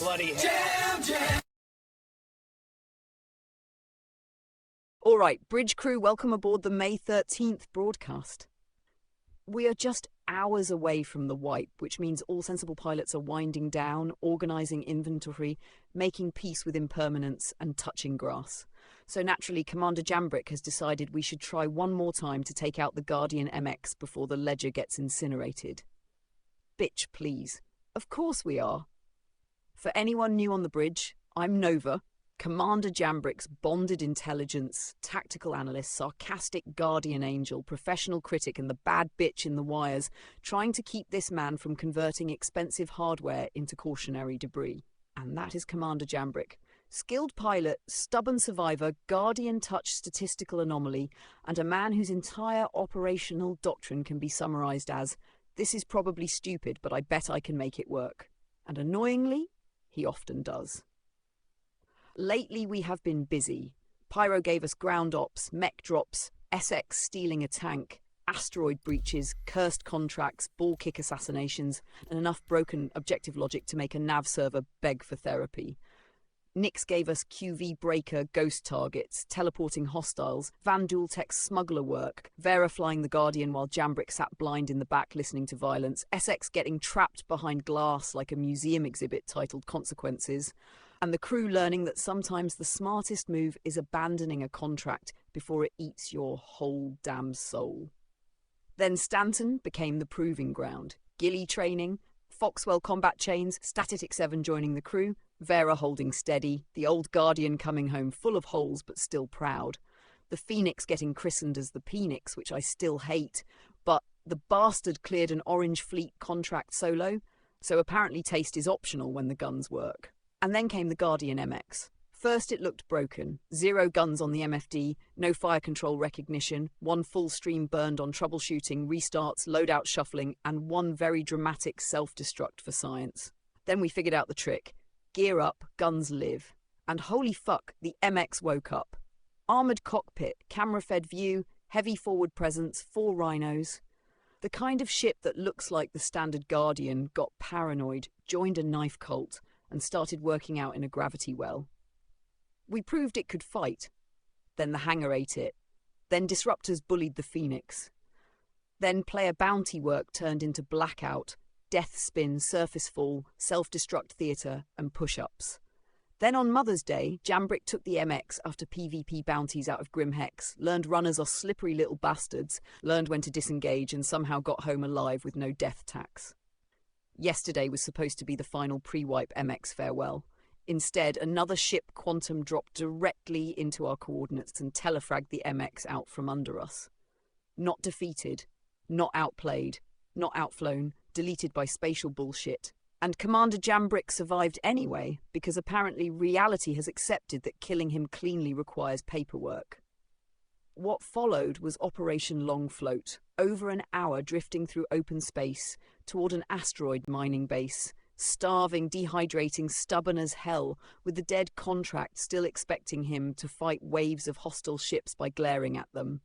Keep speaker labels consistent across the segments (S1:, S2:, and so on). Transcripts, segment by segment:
S1: bloody hell.
S2: All right, bridge crew, welcome aboard the May 13th broadcast. We are just hours away from the wipe, which means all sensible pilots are winding down, organising inventory, making peace with impermanence, and touching grass. So naturally, Commander Jambrick has decided we should try one more time to take out the Guardian MX before the Ledger gets incinerated. Bitch, please. Of course we are. For anyone new on the bridge, I'm Nova, Commander Jambrick's bonded intelligence, tactical analyst, sarcastic guardian angel, professional critic, and the bad bitch in the wires, trying to keep this man from converting expensive hardware into cautionary debris. And that is Commander Jambrick. Skilled pilot, stubborn survivor, guardian touch statistical anomaly, and a man whose entire operational doctrine can be summarized as, "This is probably stupid, but I bet I can make it work." And annoyingly, he often does. Lately we have been busy. Pyro gave us ground ops, mech drops, SX stealing a tank, asteroid breaches, cursed contracts, ball kick assassinations, and enough broken objective logic to make a nav server beg for therapy. Nix gave us QV breaker ghost targets, teleporting hostiles, Van Dueltek's smuggler work, Vera flying the Guardian while Jambrick sat blind in the back listening to violence, SX getting trapped behind glass like a museum exhibit titled Consequences, and the crew learning that sometimes the smartest move is abandoning a contract before it eats your whole damn soul. Then Stanton became the proving ground. Ghillie training, Foxwell combat chains, Static 7 joining the crew, Vera holding steady, the old Guardian coming home full of holes but still proud, the Phoenix getting christened as the Penix, which I still hate, but the bastard cleared an Orange Fleet contract solo, so apparently taste is optional when the guns work. And then came the Guardian MX. First it looked broken, 0 guns on the MFD, no fire control recognition, 1 full stream burned on troubleshooting, restarts, loadout shuffling, and 1 very dramatic self-destruct for science. Then we figured out the trick. Gear up, guns live. And holy fuck, the MX woke up. Armoured cockpit, camera-fed view, heavy forward presence, 4 rhinos. The kind of ship that looks like the standard Guardian got paranoid, joined a knife cult, and started working out in a gravity well. We proved it could fight. Then the hangar ate it. Then disruptors bullied the Phoenix. Then player bounty work turned into blackout, death spin, surface fall, self-destruct theatre, and push-ups. Then on Mother's Day, Jambrick took the MX after PvP bounties out of Grim Hex, learned runners are slippery little bastards, learned when to disengage, and somehow got home alive with no death tax. Yesterday was supposed to be the final pre-wipe MX farewell. Instead, another ship quantum dropped directly into our coordinates and telefragged the MX out from under us. Not defeated, not outplayed, not outflown, deleted by spatial bullshit. And Commander Jambrick survived anyway, because apparently reality has accepted that killing him cleanly requires paperwork. What followed was Operation Long Float, over an hour drifting through open space toward an asteroid mining base, starving, dehydrating, stubborn as hell, with the dead contract still expecting him to fight waves of hostile ships by glaring at them.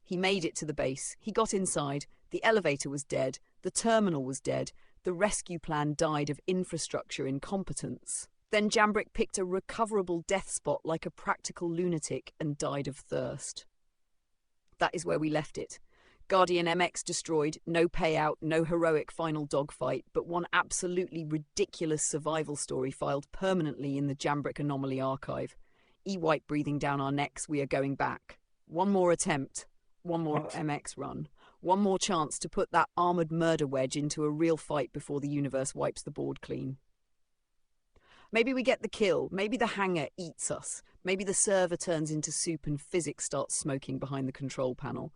S2: He made it to the base, he got inside, the elevator was dead, the terminal was dead, the rescue plan died of infrastructure incompetence. Then Jambrick picked a recoverable death spot like a practical lunatic and died of thirst. That is where we left it. Guardian MX destroyed, no payout, no heroic final dogfight, but one absolutely ridiculous survival story filed permanently in the Jambrick Anomaly archive. E-wipe breathing down our necks, we are going back. One more attempt, one more MX run, one more chance to put that armoured murder wedge into a real fight before the universe wipes the board clean. Maybe we get the kill, maybe the hangar eats us, maybe the server turns into soup and physics starts smoking behind the control panel.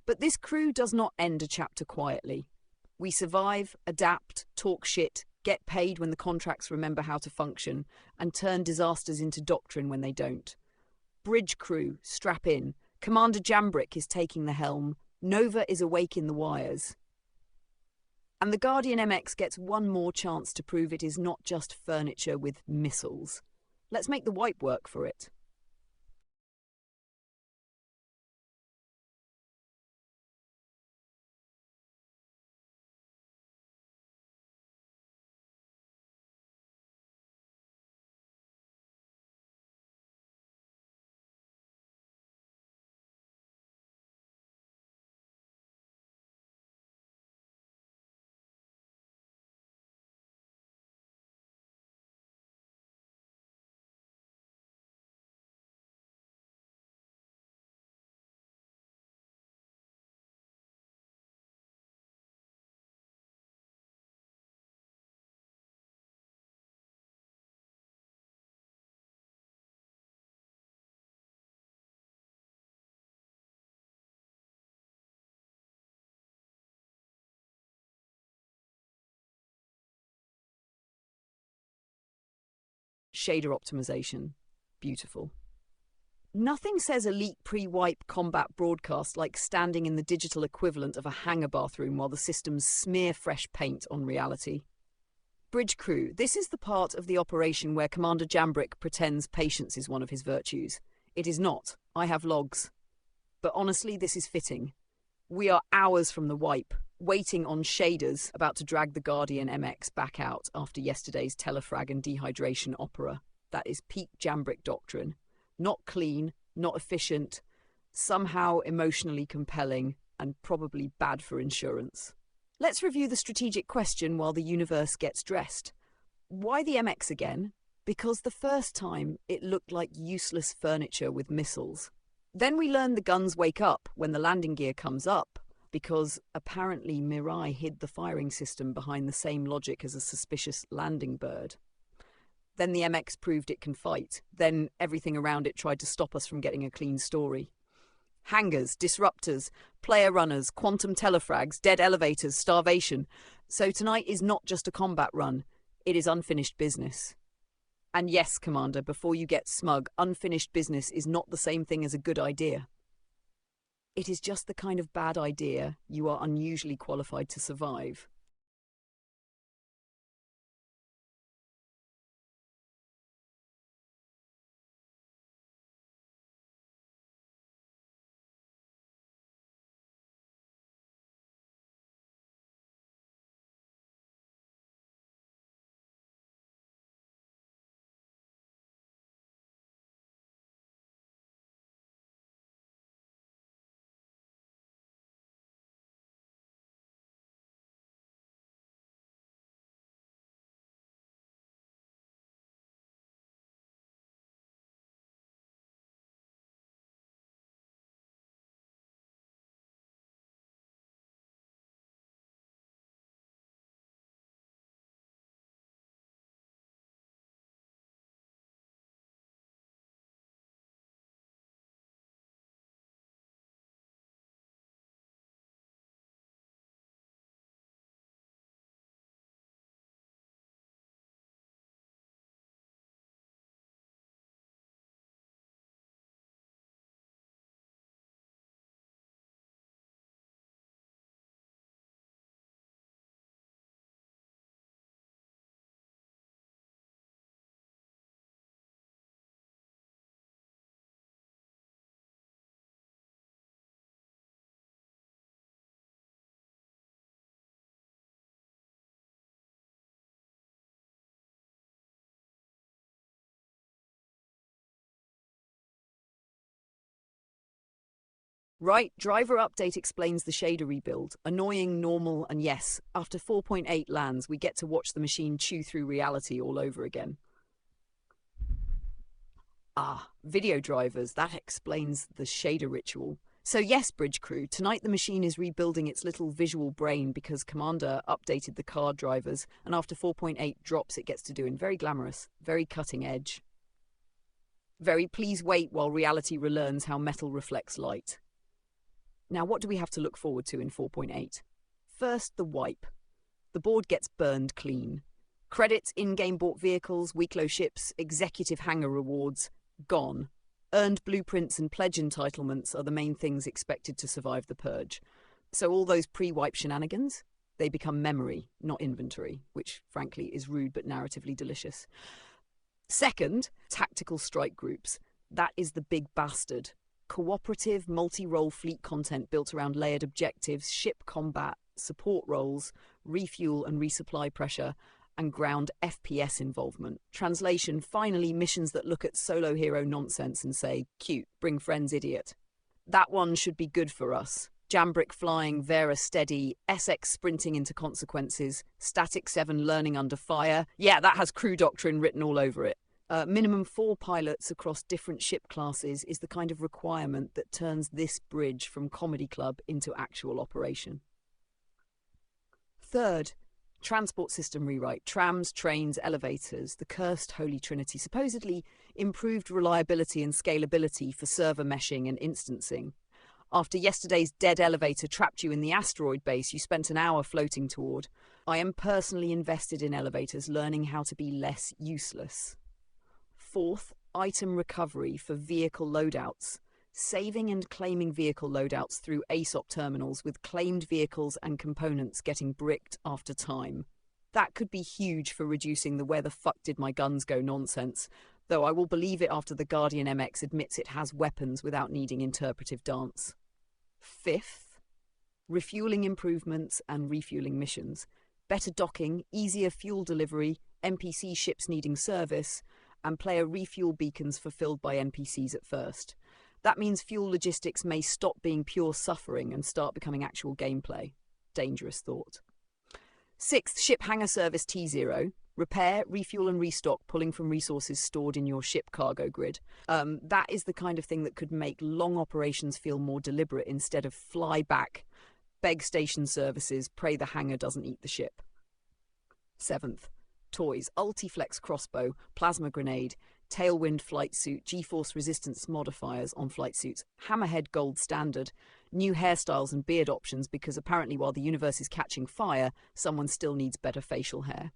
S2: But this crew does not end a chapter quietly. We survive, adapt, talk shit, get paid when the contracts remember how to function, and turn disasters into doctrine when they don't. Bridge crew, strap in. Commander Jambrick is taking the helm. Nova is awake in the wires. And the Guardian MX gets one more chance to prove it is not just furniture with missiles. Let's make the wipe work for it. Shader optimization. Beautiful. Nothing says elite pre-wipe combat broadcast like standing in the digital equivalent of a hangar bathroom while the systems smear fresh paint on reality. Bridge crew, this is the part of the operation where Commander Jambrick pretends patience is one of his virtues. It is not. I have logs. But honestly, this is fitting. We are hours from the wipe, waiting on shaders, about to drag the Guardian MX back out after yesterday's telefrag and dehydration opera. That is peak Jambrick doctrine. Not clean, not efficient, somehow emotionally compelling, and probably bad for insurance. Let's review the strategic question while the universe gets dressed. Why the MX again? Because the first time it looked like useless furniture with missiles. Then we learn the guns wake up when the landing gear comes up, because apparently Mirai hid the firing system behind the same logic as a suspicious landing bird. Then the MX proved it can fight. Then everything around it tried to stop us from getting a clean story. Hangars, disruptors, player runners, quantum telefrags, dead elevators, starvation. So tonight is not just a combat run, it is unfinished business. And yes, Commander, before you get smug, unfinished business is not the same thing as a good idea. It is just the kind of bad idea you are unusually qualified to survive. Right, driver update explains the shader rebuild. Annoying, normal, and yes, after 4.8 lands, we get to watch the machine chew through reality all over again. Ah, video drivers, that explains the shader ritual. So yes, bridge crew, tonight the machine is rebuilding its little visual brain because Commander updated the card drivers, and after 4.8 drops it gets to do in very glamorous, very cutting edge. Very please wait while reality relearns how metal reflects light. Now, what do we have to look forward to in 4.8? First, the wipe. The board gets burned clean. Credits, in-game bought vehicles, weeklo ships, executive hangar rewards, gone. Earned blueprints and pledge entitlements are the main things expected to survive the purge. So all those pre-wipe shenanigans, they become memory, not inventory, which frankly is rude but narratively delicious. Second, tactical strike groups. That is the big bastard. Cooperative, multi-role fleet content built around layered objectives, ship combat, support roles, refuel and resupply pressure, and ground FPS involvement. Translation, finally, missions that look at solo hero nonsense and say, cute, bring friends, idiot. That one should be good for us. Jambrick flying, Vera steady, SX sprinting into consequences, Static 7 learning under fire. Yeah, that has crew doctrine written all over it. Minimum 4 pilots across different ship classes is the kind of requirement that turns this bridge from comedy club into actual operation. Third, transport system rewrite. Trams, trains, elevators, the cursed holy trinity. Supposedly improved reliability and scalability for server meshing and instancing. After yesterday's dead elevator trapped you in the asteroid base you spent an hour floating toward, I am personally invested in elevators learning how to be less useless. Fourth, item recovery for vehicle loadouts. Saving and claiming vehicle loadouts through ASOP terminals with claimed vehicles and components getting bricked after time. That could be huge for reducing the "where the fuck did my guns go" nonsense, though I will believe it after the Guardian MX admits it has weapons without needing interpretive dance. Fifth, refueling improvements and refueling missions. Better docking, easier fuel delivery, NPC ships needing service, and player refuel beacons fulfilled by NPCs at first. That means fuel logistics may stop being pure suffering and start becoming actual gameplay. Dangerous thought. Sixth, ship hangar service T0. Repair, refuel and restock, pulling from resources stored in your ship cargo grid. That is the kind of thing that could make long operations feel more deliberate instead of fly back, beg station services, pray the hangar doesn't eat the ship. Seventh, toys, Ultiflex crossbow, plasma grenade, tailwind flight suit, G-force resistance modifiers on flight suits, hammerhead gold standard, new hairstyles and beard options because apparently while the universe is catching fire, someone still needs better facial hair.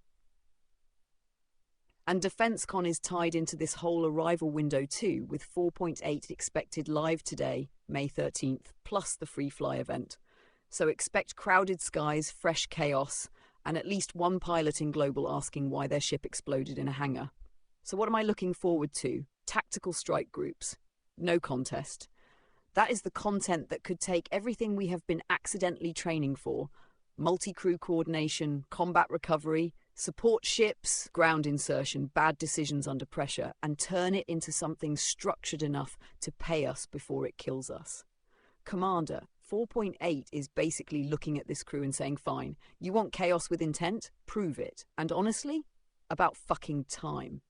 S2: And DefenseCon is tied into this whole arrival window too, with 4.8 expected live today, May 13th, plus the free fly event. So expect crowded skies, fresh chaos, and at least one pilot in Global asking why their ship exploded in a hangar. So what am I looking forward to? Tactical strike groups. No contest. That is the content that could take everything we have been accidentally training for, multi-crew coordination, combat recovery, support ships, ground insertion, bad decisions under pressure, and turn it into something structured enough to pay us before it kills us. Commander, 4.8 is basically looking at this crew and saying, fine, you want chaos with intent? Prove it. And honestly, about fucking time.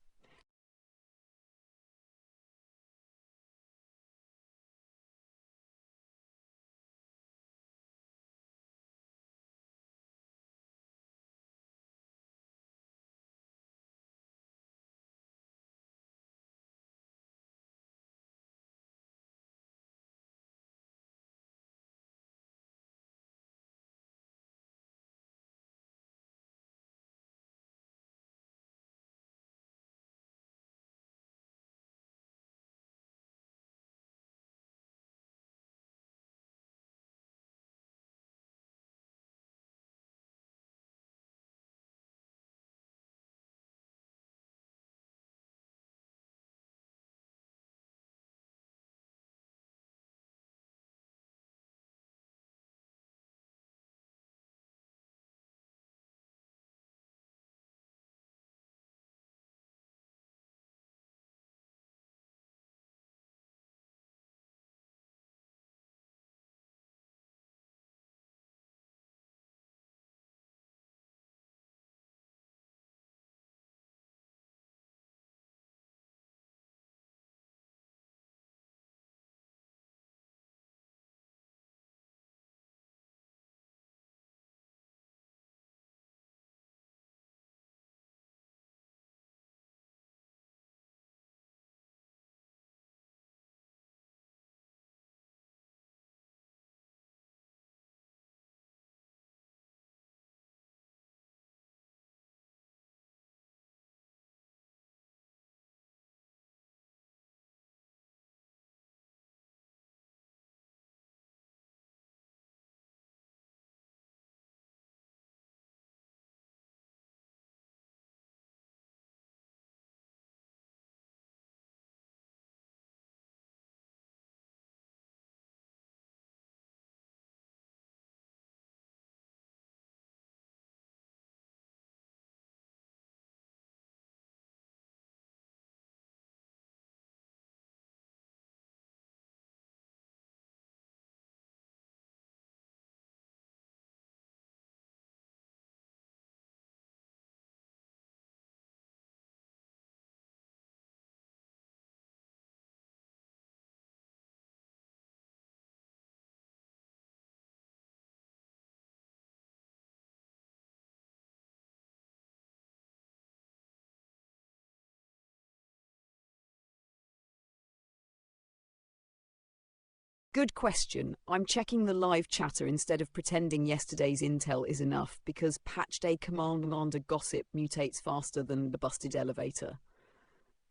S2: Good question. I'm checking the live chatter instead of pretending yesterday's intel is enough because patch day commander gossip mutates faster than the busted elevator.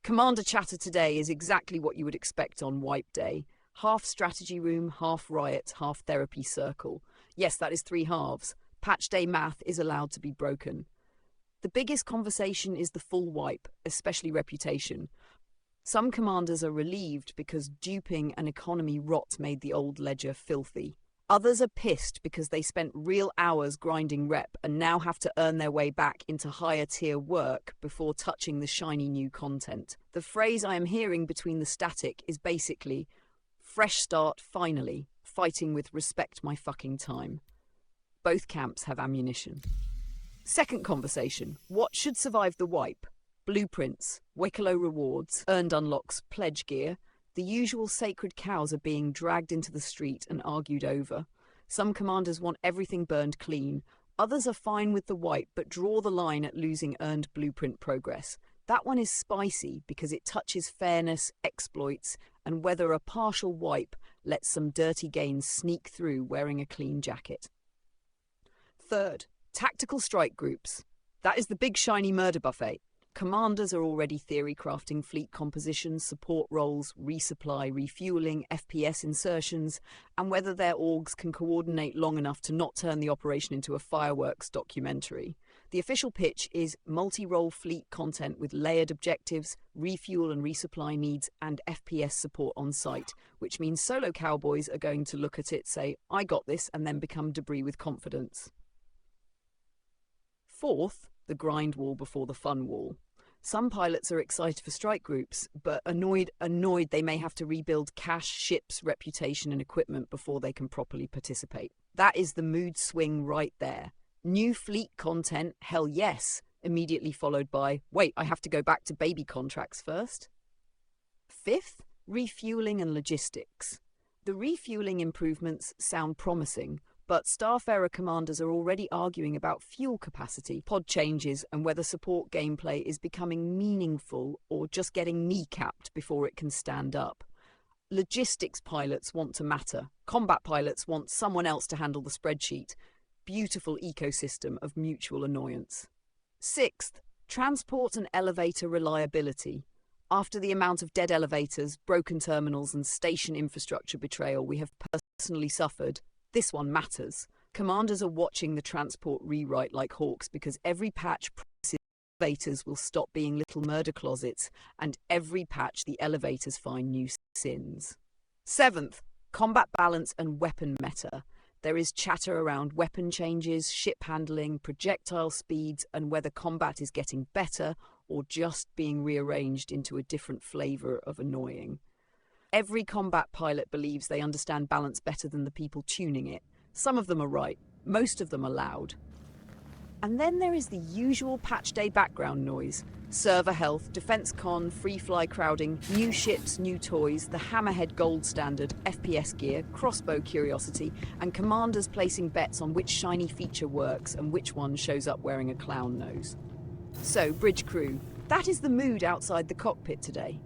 S2: Commander chatter today is exactly what you would expect on Wipe Day. Half strategy room, half riot, half therapy circle. Yes, that is 3 halves. Patch day math is allowed to be broken. The biggest conversation is the full wipe, especially reputation. Some commanders are relieved because duping and economy rot made the old ledger filthy. Others are pissed because they spent real hours grinding rep and now have to earn their way back into higher tier work before touching the shiny new content. The phrase I am hearing between the static is basically, fresh start finally, fighting with respect my fucking time. Both camps have ammunition. Second conversation, what should survive the wipe? Blueprints, Wicklow rewards, earned unlocks, pledge gear. The usual sacred cows are being dragged into the street and argued over. Some commanders want everything burned clean. Others are fine with the wipe but draw the line at losing earned blueprint progress. That one is spicy because it touches fairness, exploits, and whether a partial wipe lets some dirty gains sneak through wearing a clean jacket. Third, tactical strike groups. That is the big shiny murder buffet. Commanders are already theory crafting fleet compositions, support roles, resupply, refueling, FPS insertions, and whether their orgs can coordinate long enough to not turn the operation into a fireworks documentary. The official pitch is multi-role fleet content with layered objectives, refuel and resupply needs, and FPS support on site, which means solo cowboys are going to look at it, say, I got this, and then become debris with confidence. Fourth, the grind wall before the fun wall. Some pilots are excited for strike groups, but annoyed they may have to rebuild cash, ships, reputation and equipment before they can properly participate. That is the mood swing right there. New fleet content, hell yes, immediately followed by, wait, I have to go back to baby contracts first. Fifth, refueling and logistics. The refueling improvements sound promising, but Starfarer commanders are already arguing about fuel capacity, pod changes, and whether support gameplay is becoming meaningful or just getting kneecapped before it can stand up. Logistics pilots want to matter. Combat pilots want someone else to handle the spreadsheet. Beautiful ecosystem of mutual annoyance. Sixth, transport and elevator reliability. After the amount of dead elevators, broken terminals, and station infrastructure betrayal we have personally suffered, this one matters. Commanders are watching the transport rewrite like hawks because every patch promises elevators will stop being little murder closets, and every patch the elevators find new sins. Seventh, combat balance and weapon meta. There is chatter around weapon changes, ship handling, projectile speeds, and whether combat is getting better or just being rearranged into a different flavour of annoying. Every combat pilot believes they understand balance better than the people tuning it. Some of them are right, most of them are loud. And then there is the usual patch day background noise. Server health, defense con, free fly crowding, new ships, new toys, the Hammerhead gold standard, FPS gear, crossbow curiosity, and commanders placing bets on which shiny feature works and which one shows up wearing a clown nose. So, bridge crew, that is the mood outside the cockpit today.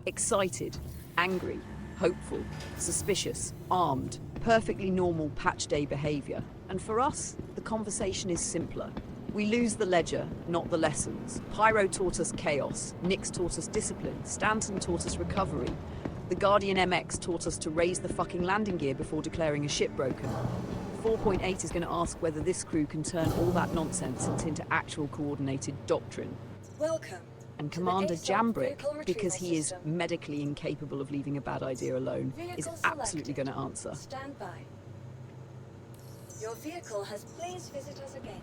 S2: Excited, angry, hopeful, suspicious, armed, perfectly normal patch day behaviour. And for us, the conversation is simpler. We lose the ledger, not the lessons. Pyro taught us chaos, Nyx taught us discipline, Stanton taught us recovery. The Guardian MX taught us to raise the fucking landing gear before declaring a ship broken. 4.8 is going to ask whether this crew can turn all that nonsense into actual coordinated doctrine.
S1: Welcome.
S2: And Commander Jambrick, because he is medically incapable of leaving a bad idea alone, is absolutely going to answer.
S1: Stand by. Your vehicle has please visit us again.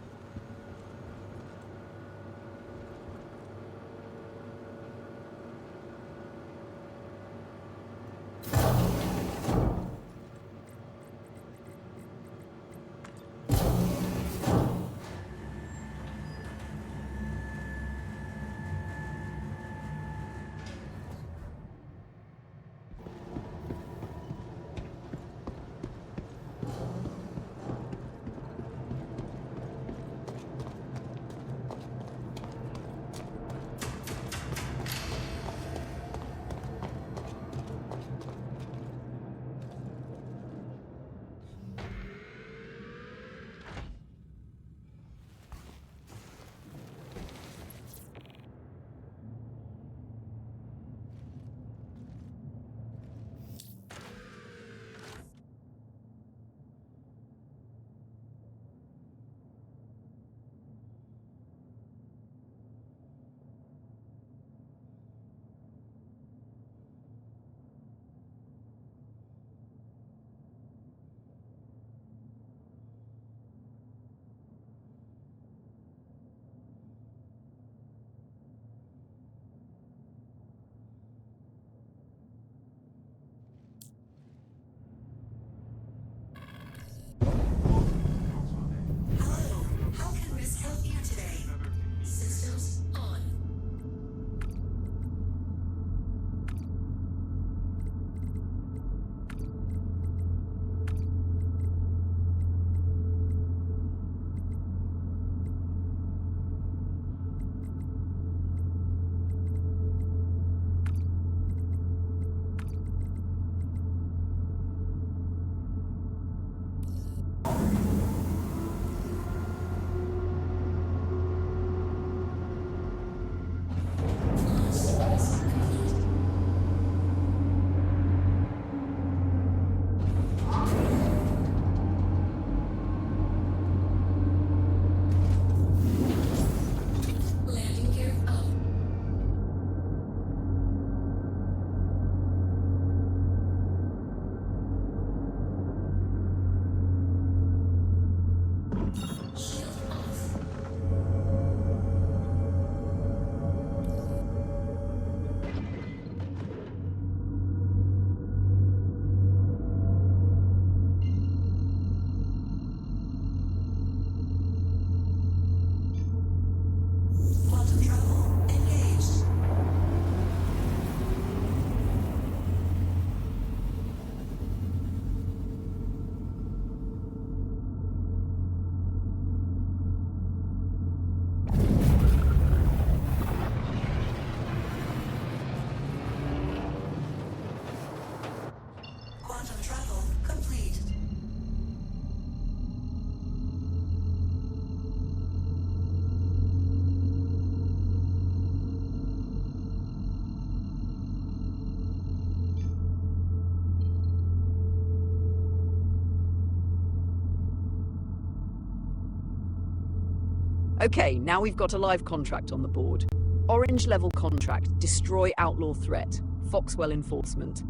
S2: Okay, now we've got a live contract on the board. Orange level contract, destroy outlaw threat, Foxwell enforcement.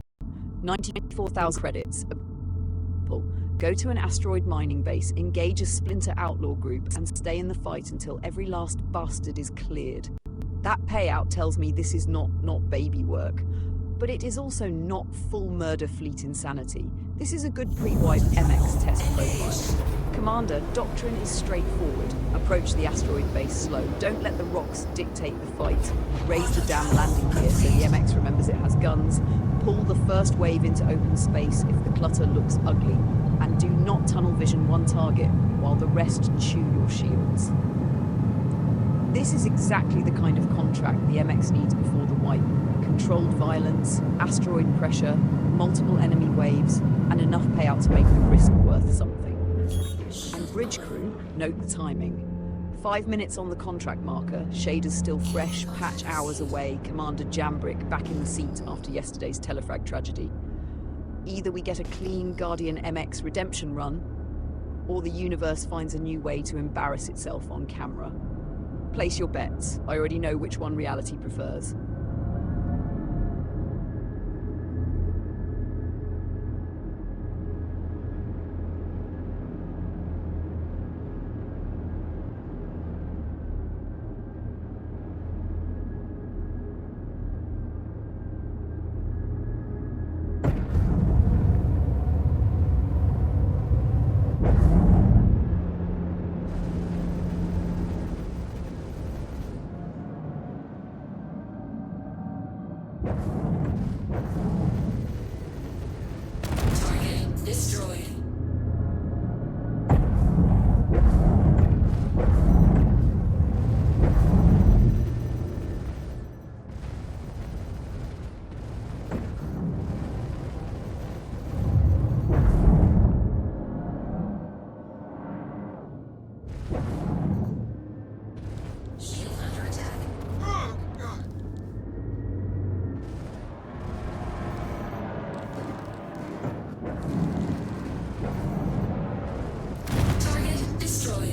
S2: 94,000 credits. Go to an asteroid mining base, engage a splinter outlaw group, and stay in the fight until every last bastard is cleared. That payout tells me this is not baby work. But it is also not full murder fleet insanity. This is a good pre-wipe MX test profile. Commander, doctrine is straightforward. Approach the asteroid base slow. Don't let the rocks dictate the fight. Raise the damn landing gear so the MX remembers it has guns. Pull the first wave into open space if the clutter looks ugly. And do not tunnel vision one target while the rest chew your shields. This is exactly the kind of contract the MX needs before the wipe. Controlled violence, asteroid pressure, multiple enemy waves, and enough payout to make the risk worth something. And bridge crew, note the timing. 5 minutes on the contract marker, shaders still fresh, patch hours away, Commander Jambrick back in the seat after yesterday's telefrag tragedy. Either we get a clean Guardian MX redemption run, or the universe finds a new way to embarrass itself on camera. Place your bets. I already know which one reality prefers.
S1: Target destroyed. Shield under attack. Target destroyed.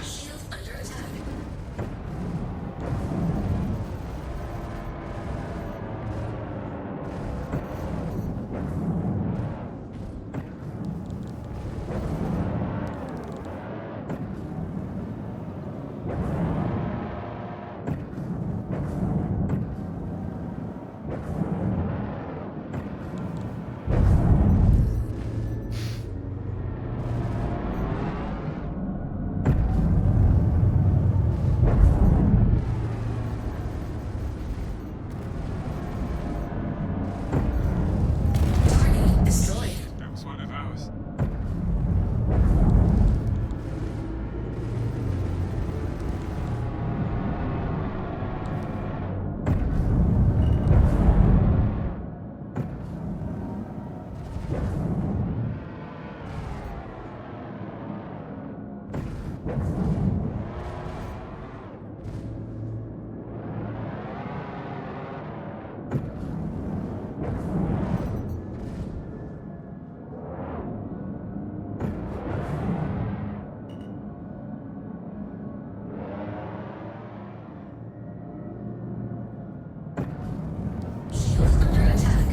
S1: Shield under attack. Target destroyed.
S3: That was one of ours.
S1: Shield under attack.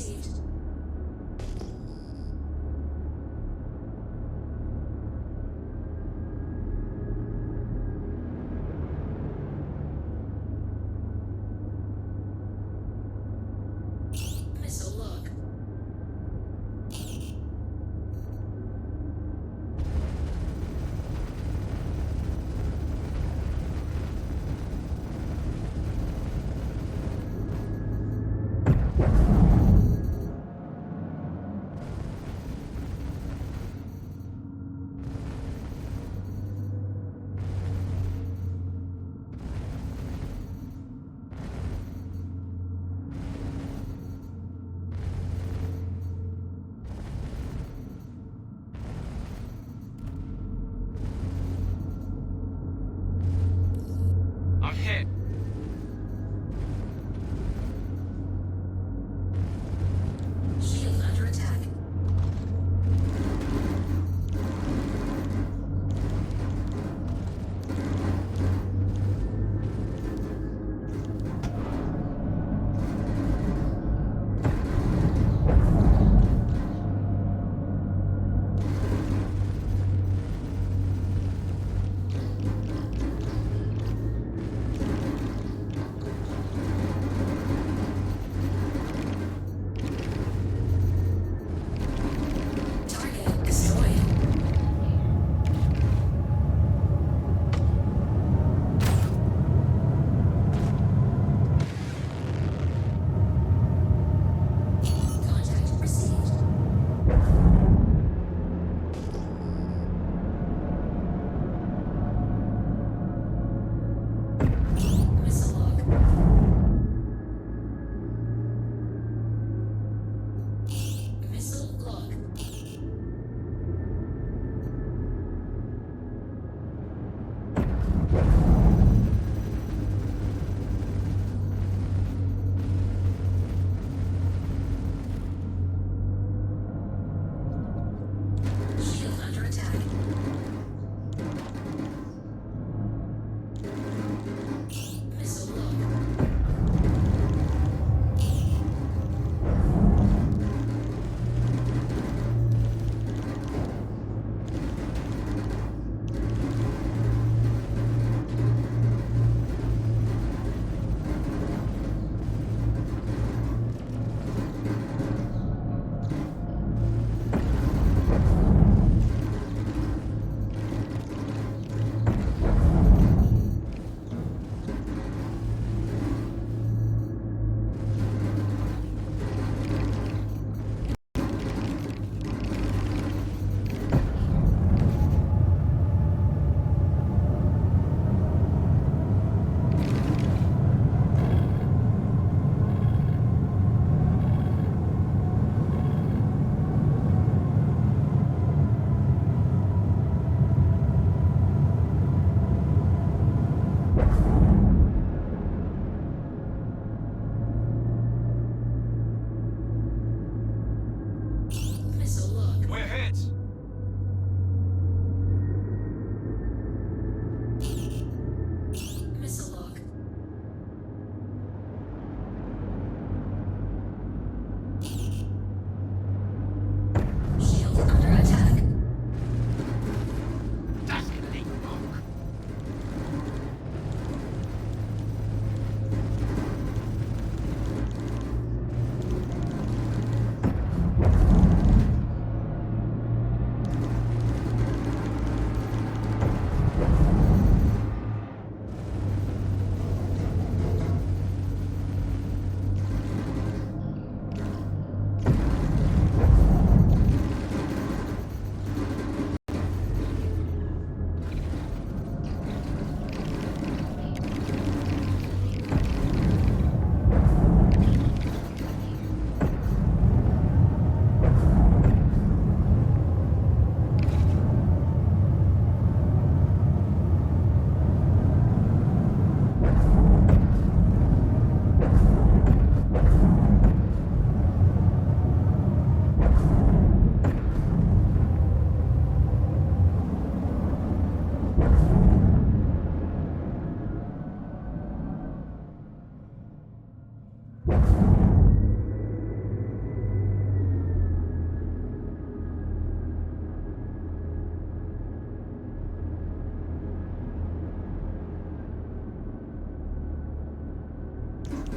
S1: received. Missile log.
S3: I'm hit.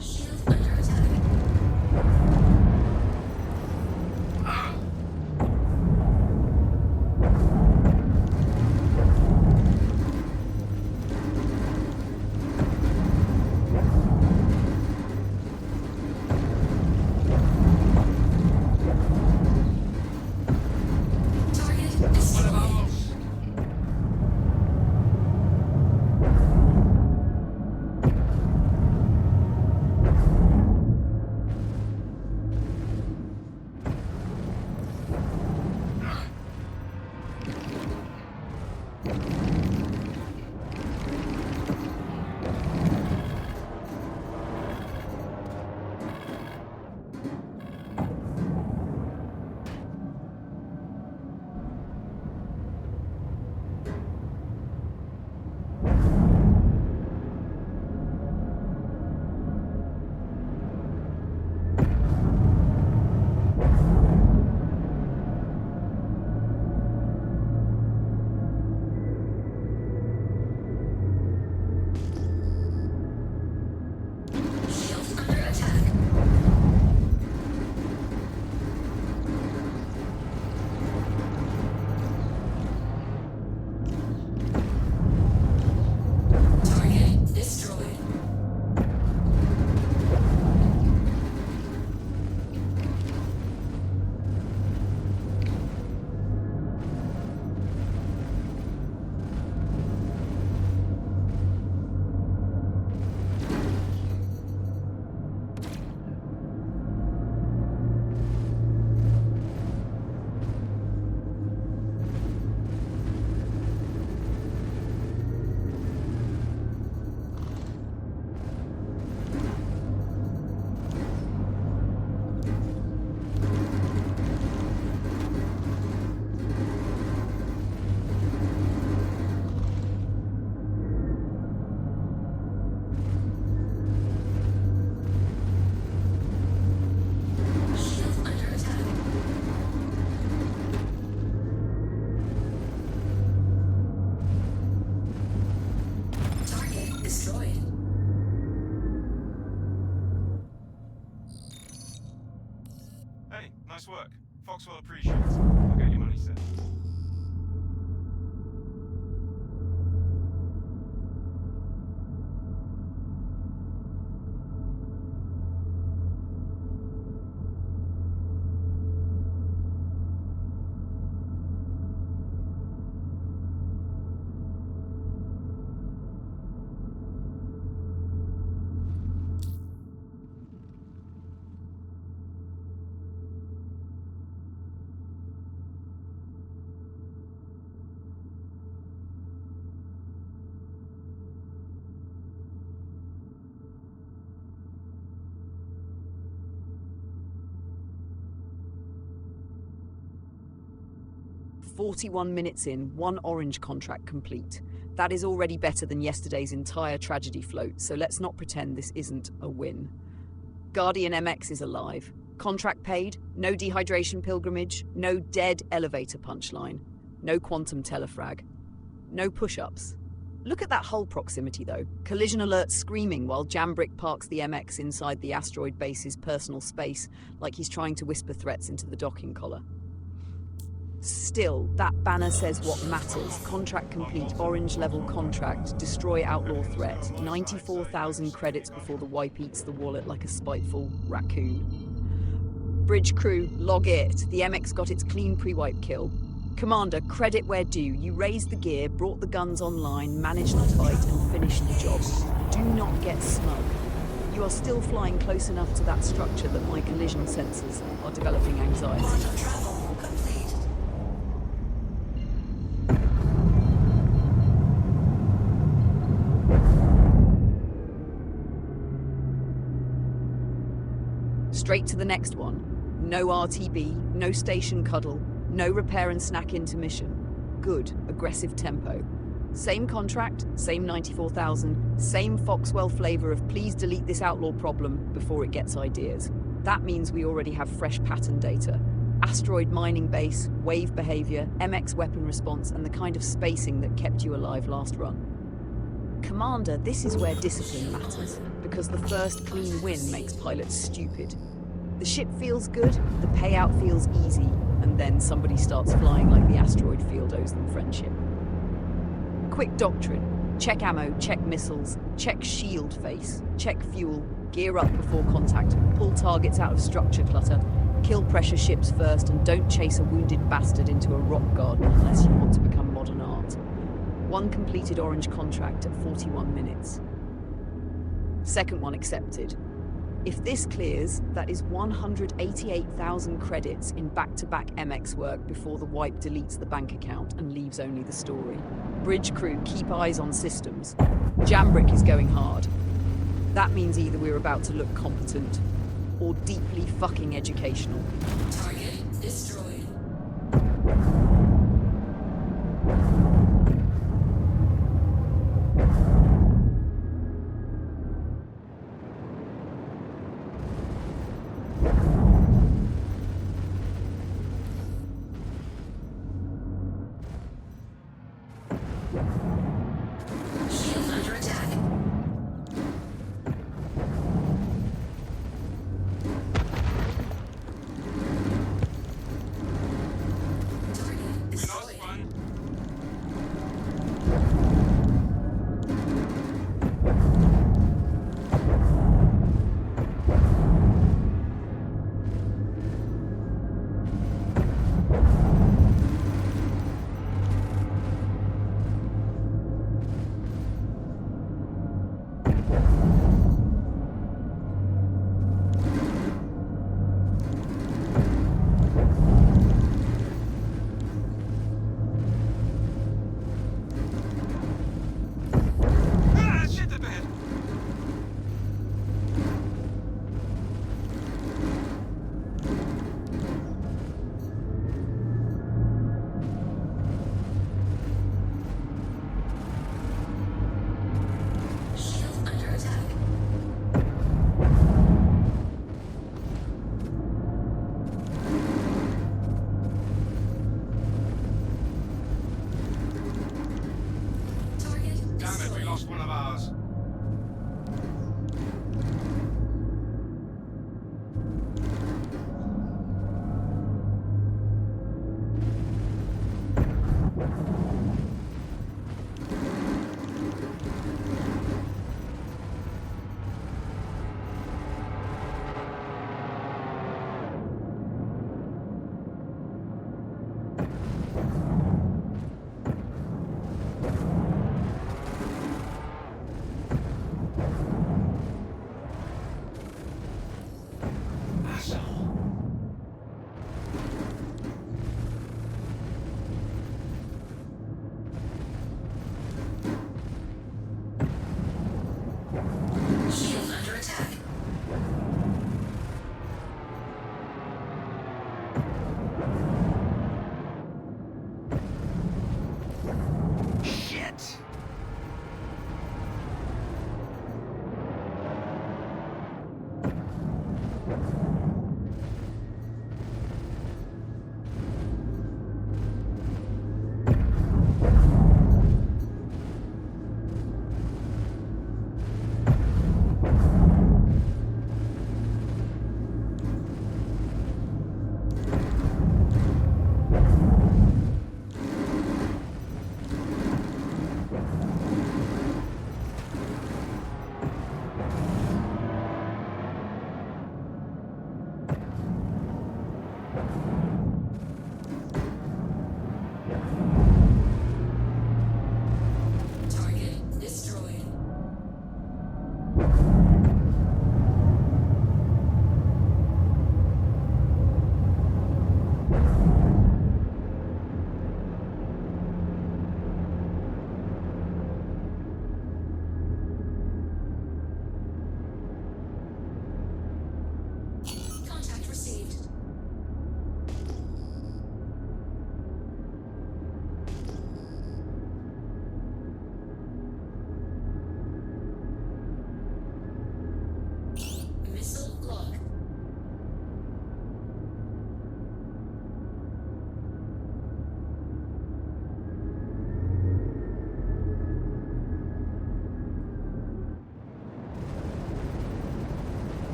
S1: Shield under attack. Target destroyed. Shield under attack. Target destroyed. Shield under attack. Target destroyed.
S3: Hey, nice work. Fox will appreciate it. I'll get your money set.
S2: "41 minutes in, one orange contract complete. That is already better than yesterday's entire tragedy float, so let's not pretend this isn't a win. Guardian MX is alive. Contract paid, no dehydration pilgrimage, no dead elevator punchline, no quantum telefrag, no push-ups. Look at that hull proximity though. Collision alert screaming while Jambrick parks the MX inside the asteroid base's personal space like he's trying to whisper threats into the docking collar. Still, that banner says what matters. Contract complete, orange level contract, destroy outlaw threat. 94,000 credits before the wipe eats the wallet like a spiteful raccoon. Bridge crew, log it. The MX got its clean pre-wipe kill. Commander, credit where due. You raised the gear, brought the guns online, managed the fight, and finished the job. Do not get smug. You are still flying close enough to that structure that my collision sensors are developing anxiety.
S1: Quantum travel complete.
S2: Straight to the next one. No RTB, no station cuddle, no repair and snack intermission. Good, aggressive tempo. Same contract, same 94,000, same Foxwell flavor of please delete this outlaw problem before it gets ideas. That means we already have fresh pattern data. Asteroid mining base, wave behavior, MX weapon response, and the kind of spacing that kept you alive last run. Commander, this is where discipline matters, because the first clean win makes pilots stupid. The ship feels good, the payout feels easy, and then somebody starts flying like the asteroid field owes them friendship. Quick doctrine. Check ammo, check missiles, check shield face, check fuel, gear up before contact, pull targets out of structure clutter, kill pressure ships first, and don't chase a wounded bastard into a rock garden unless you want to become modern art. 1 completed orange contract at 41 minutes. Second one accepted. If this clears, that is 188,000 credits in back-to-back MX work before the wipe deletes the bank account and leaves only the story. Bridge crew, keep eyes on systems. Jambrick is going hard. That means either we're about to look competent or deeply fucking educational.
S1: Target destroyed. Shield under attack. Target
S3: We lost
S1: destroyed.
S3: one.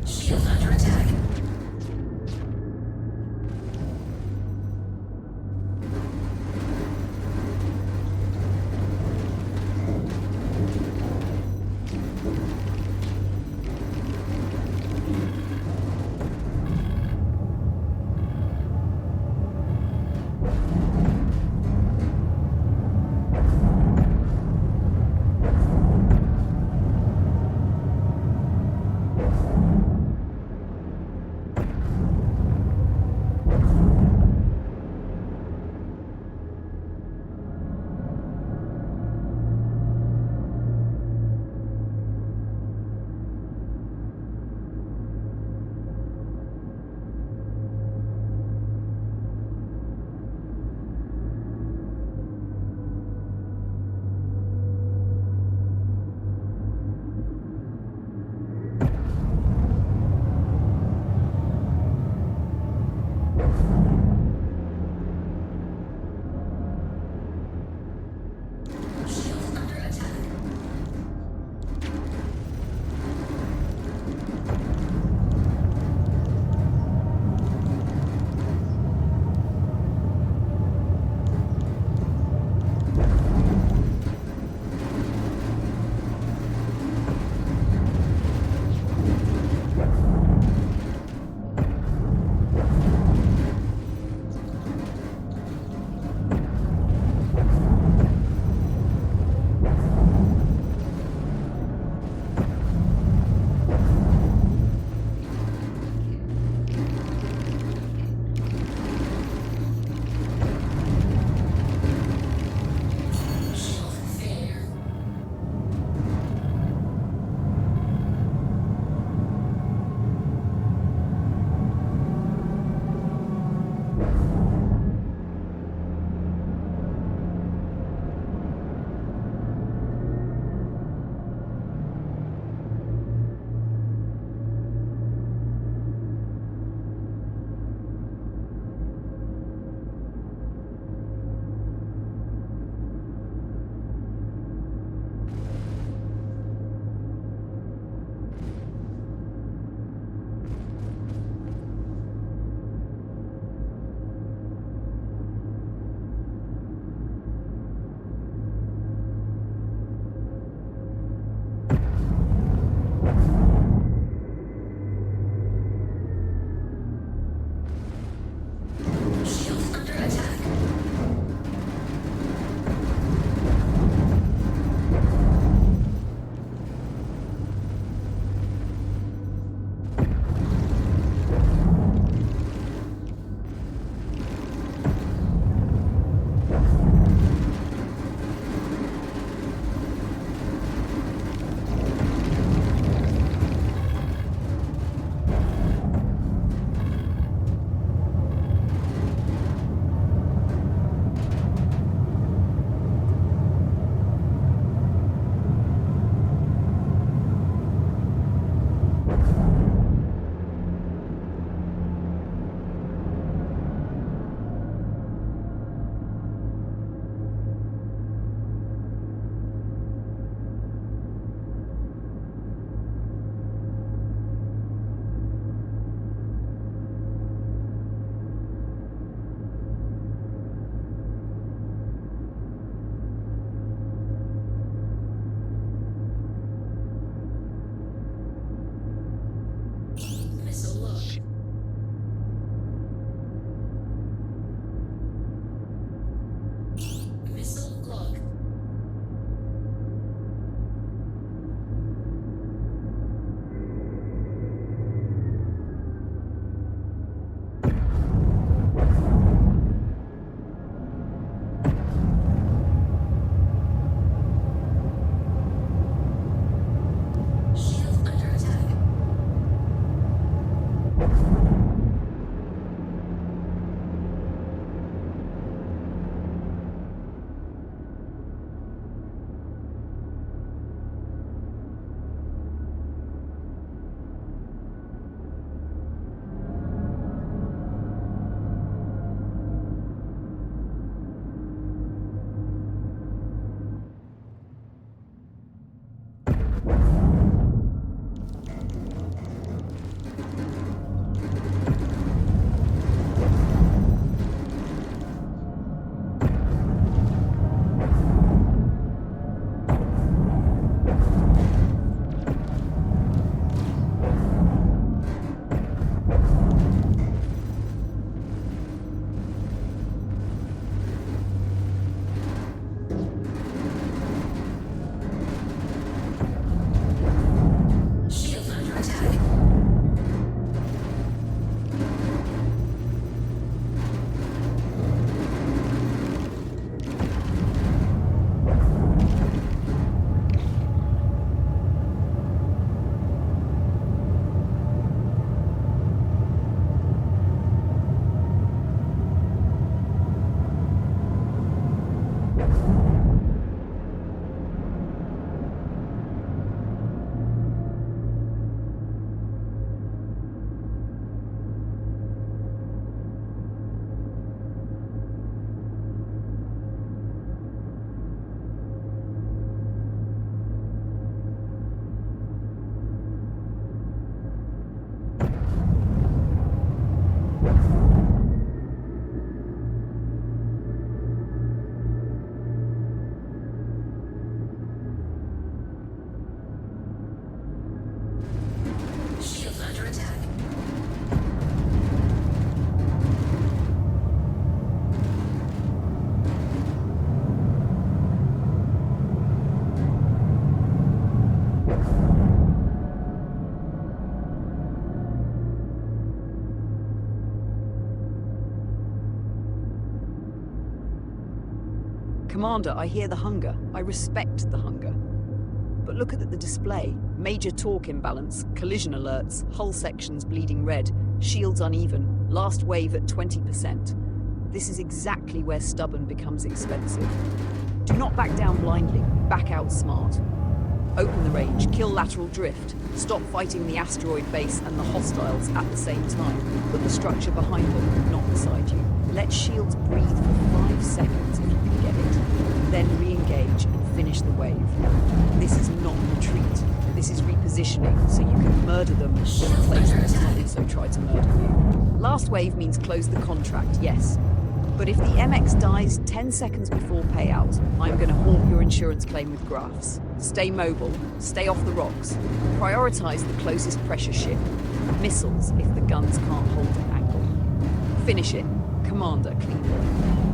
S1: Shield under attack. Shield under attack. Shield failure. Shield under attack. attack.
S2: Commander, I hear the hunger. I respect the hunger. But look at the display. Major torque imbalance, collision alerts, hull sections bleeding red, shields uneven, last wave at 20%. This is exactly where stubborn becomes expensive. Do not back down blindly, back out smart. Open the range, kill lateral drift, stop fighting the asteroid base and the hostiles at the same time. Put the structure behind them, not beside you. Let shields breathe for 5 seconds if you can get it. Then re-engage and finish the wave. This is not retreat. This is repositioning, so you can murder them in a place that has also tried to murder you. Last wave means close the contract, yes. But if the MX dies 10 seconds before payout, I'm going to haunt your insurance claim with graphs. Stay mobile, stay off the rocks. Prioritize the closest pressure ship. Missiles if the guns can't hold an angle. Finish it. Commander, clean.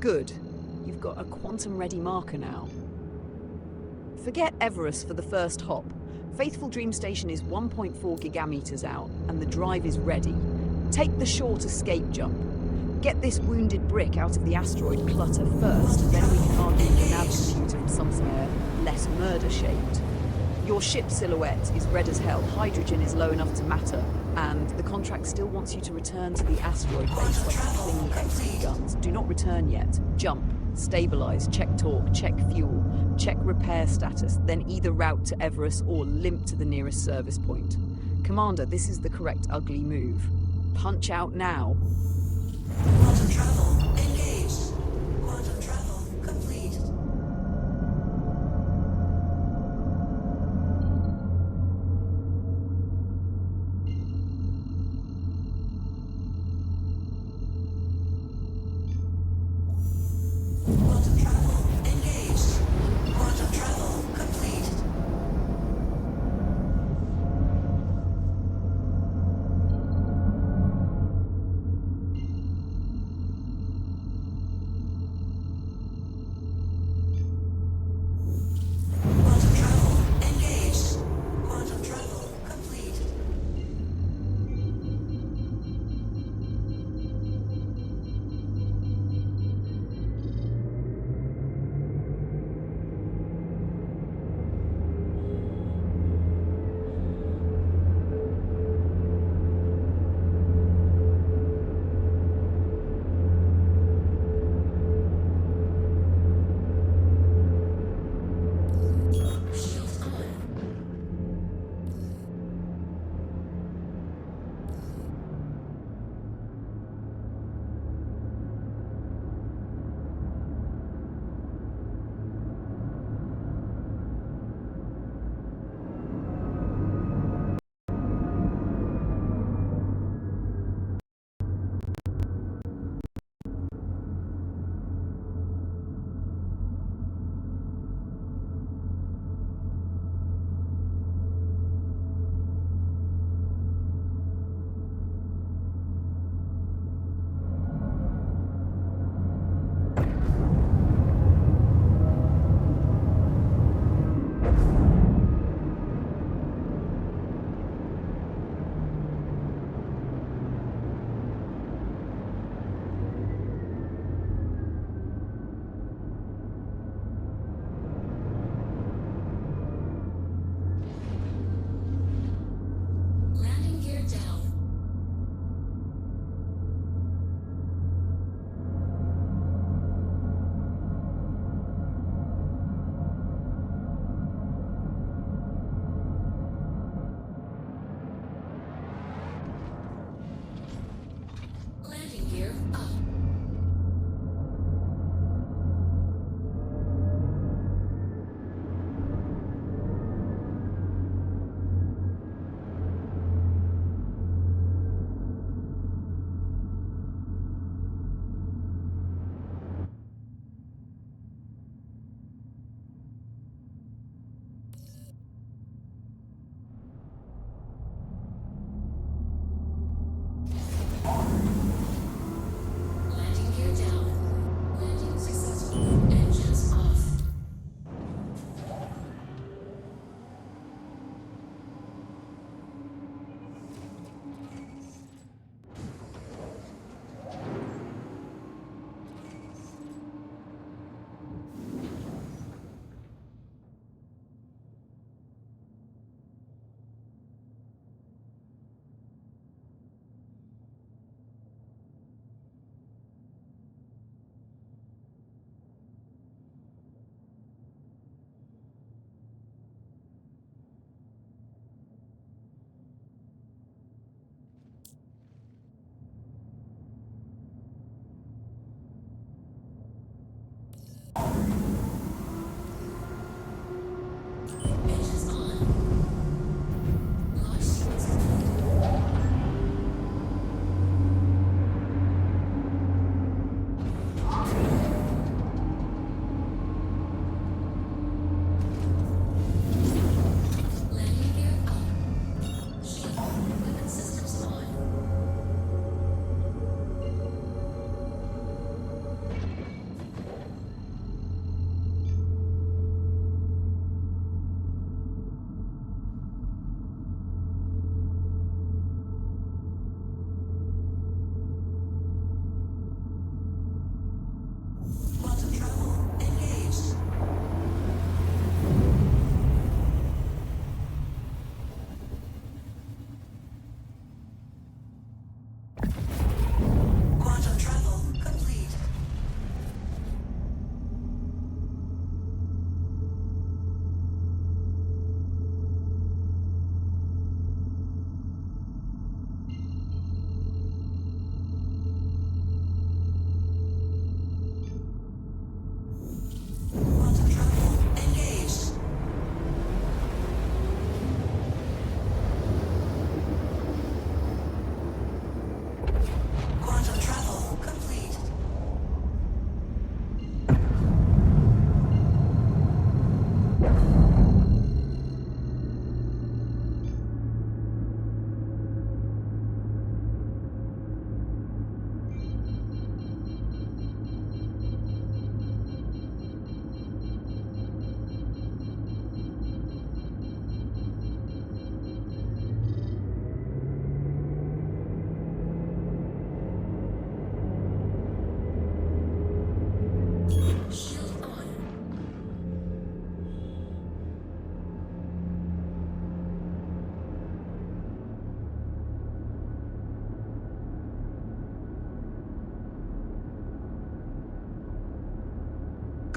S2: Good. You've got a quantum-ready marker now. Forget Everest for the first hop. Faithful Dream Station is 1.4 gigameters out, and the drive is ready. Take the short escape jump. Get this wounded brick out of the asteroid clutter first, then we can argue with the nav computer somewhere less murder-shaped. Your ship silhouette is red as hell, hydrogen is low enough to matter, and the contract still wants you to return to the asteroid base like to cling the XP guns. Do not return yet. Jump, stabilize, check torque, check fuel, check repair status, then either route to Everest or limp to the nearest service point. Commander, this is the correct ugly move. Punch out now.
S4: Quantum travel engaged. Quantum travel complete. Quantum travel engaged. Quantum travel complete.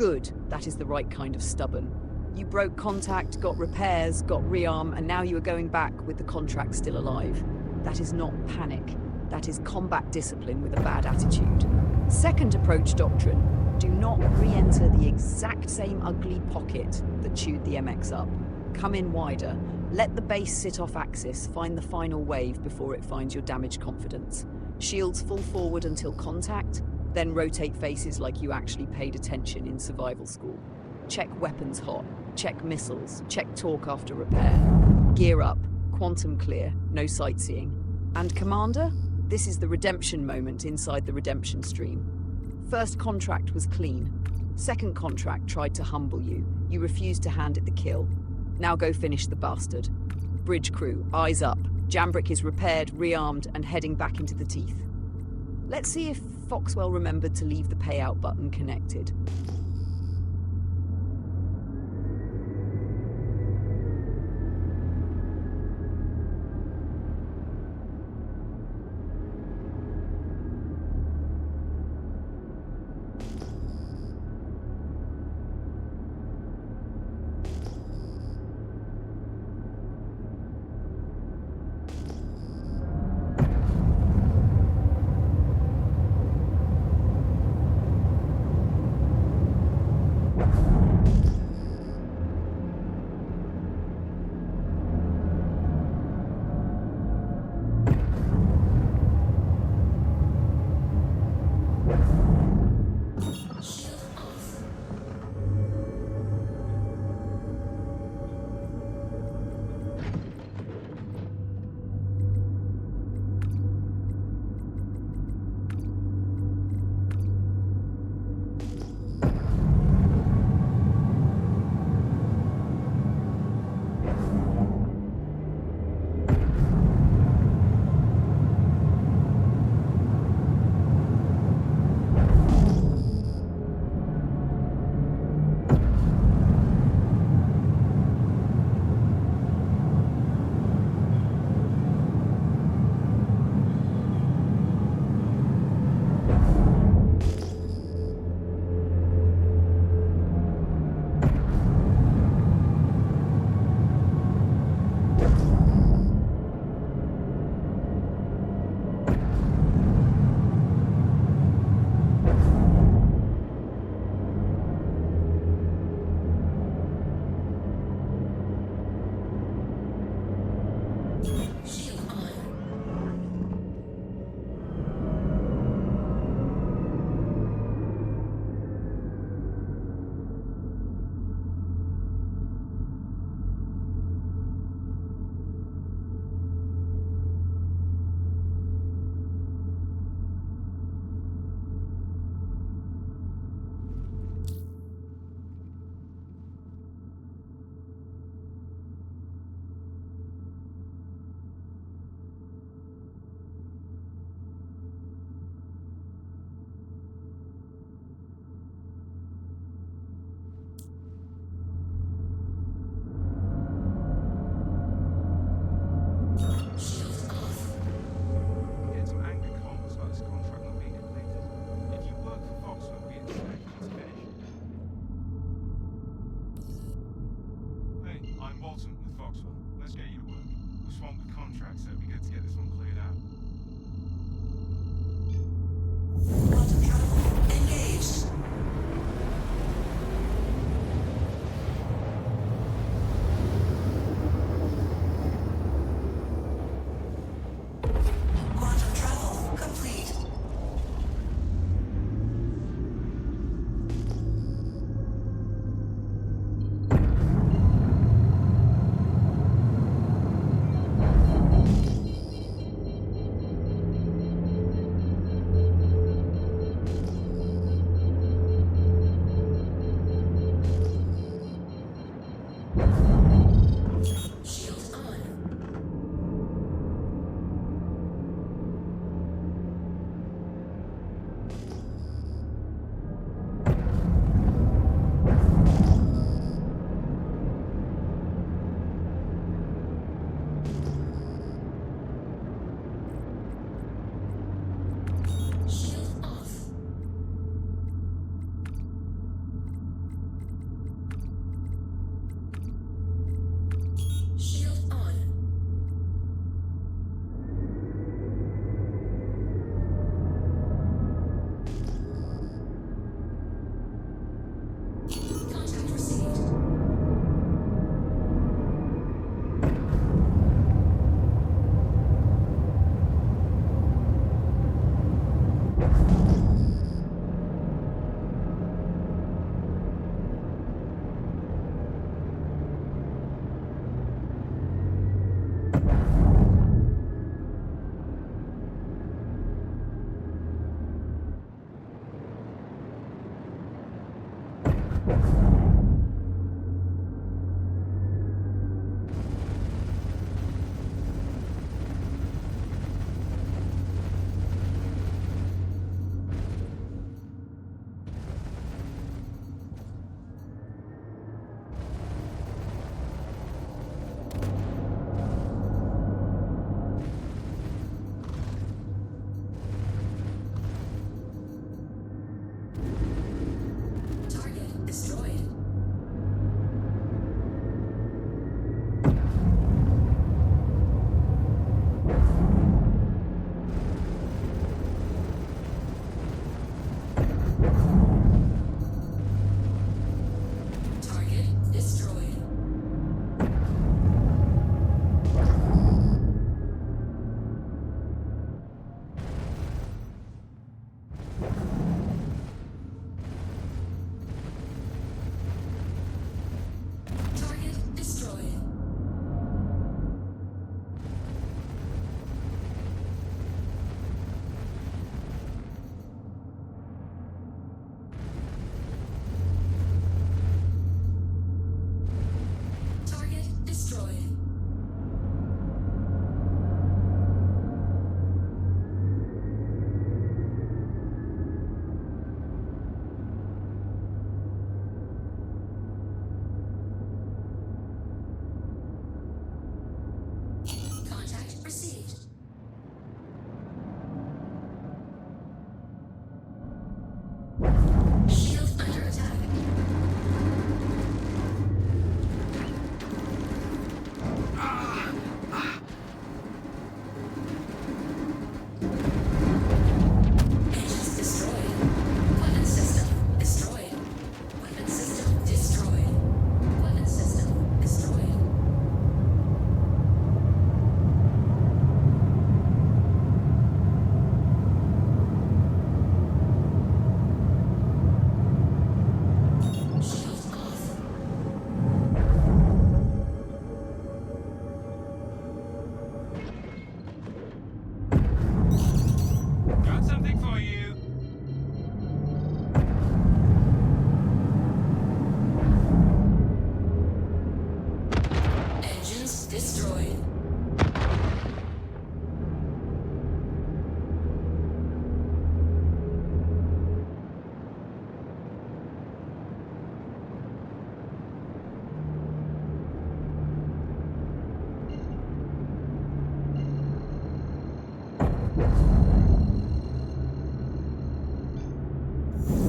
S2: Good, that is the right kind of stubborn. You broke contact, got repairs, got rearm, and now you are going back with the contract still alive. That is not panic. That is combat discipline with a bad attitude. Second approach doctrine. Do not re-enter the exact same ugly pocket that chewed the MX up. Come in wider. Let the base sit off axis, find the final wave before it finds your damaged confidence. Shields full forward until contact, then rotate faces like you actually paid attention in survival school. Check weapons hot, check missiles, check torque after repair. Gear up, quantum clear, no sightseeing. And Commander? This is the redemption moment inside the redemption stream. First contract was clean. Second contract tried to humble you. You refused to hand it the kill. Now go finish the bastard. Bridge crew, eyes up. Jambrick is repaired, rearmed, and heading back into the teeth. Let's see if Foxwell remembered to leave the payout button connected.
S4: destroyed.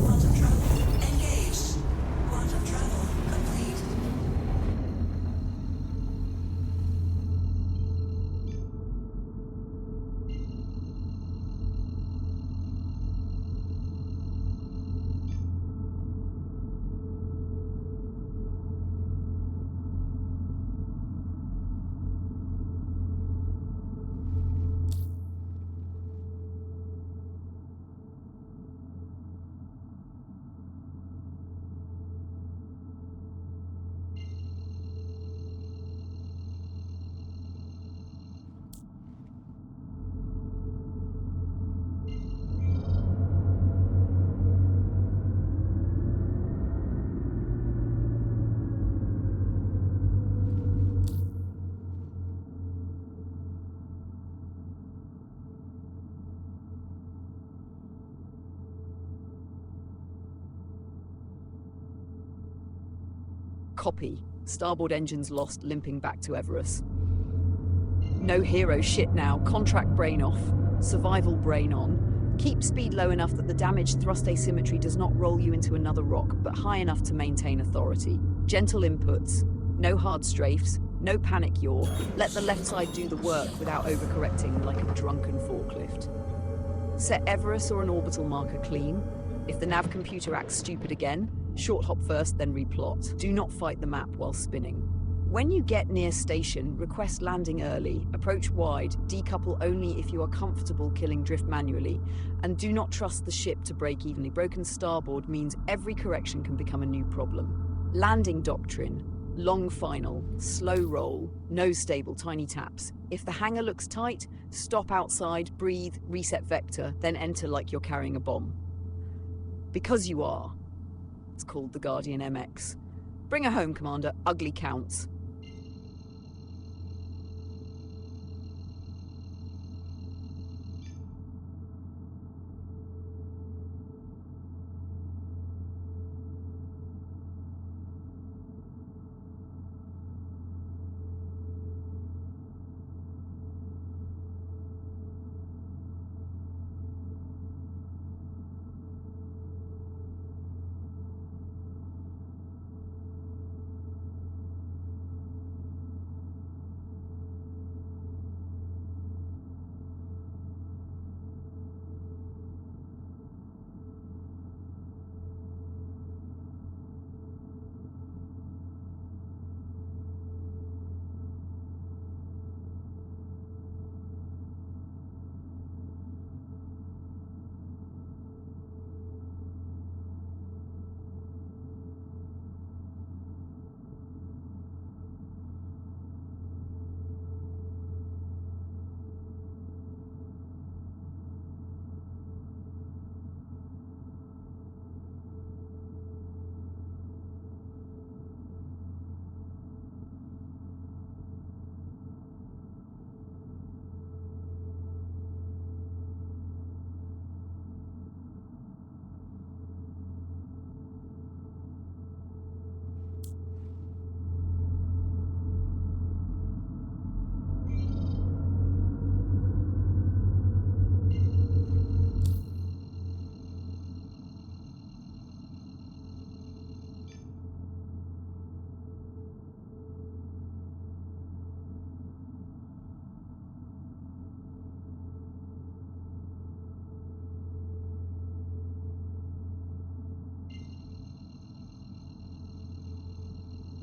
S4: Quantum travel engaged. Quantum travel complete.
S2: Copy. Starboard engines lost, limping back to Everus. No hero shit now. Contract brain off. Survival brain on. Keep speed low enough that the damaged thrust asymmetry does not roll you into another rock, but high enough to maintain authority. Gentle inputs. No hard strafes. No panic yaw. Let the left side do the work without overcorrecting like a drunken forklift. Set Everus or an orbital marker clean. If the nav computer acts stupid again, short hop first, then replot. Do not fight the map while spinning. When you get near station, request landing early, approach wide, decouple only if you are comfortable killing drift manually, and do not trust the ship to brake evenly. Broken starboard means every correction can become a new problem. Landing doctrine. Long final, slow roll, nose stable, tiny taps. If the hangar looks tight, stop outside, breathe, reset vector, then enter like you're carrying a bomb. Because you are. It's called the Guardian MX. Bring her home, Commander. Ugly counts.